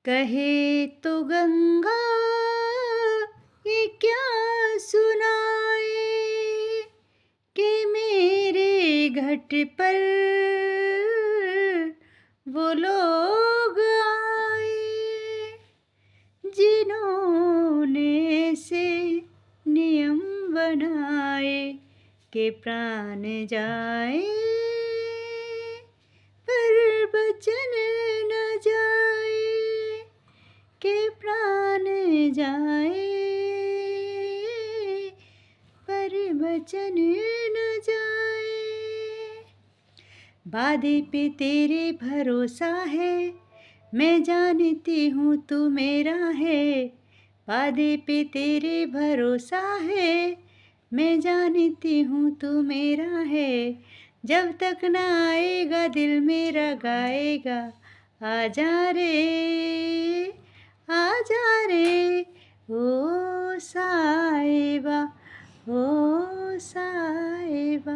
कहे तो गंगा ये क्या सुनाए कि मेरे घट पर वो लोग आए जिन्होंने से नियम बनाए कि प्राण जाए पर बचन न जाए कि प्राण जाए पर बचन न जाए। वादे पे तेरे भरोसा है, मैं जानती हूँ तू मेरा है। वादे पे तेरे भरोसा है, मैं जानती हूँ तू मेरा है। जब तक ना आएगा दिल मेरा गाएगा, आजा रे आजा रे ओ साहिबा ओ साहिबा।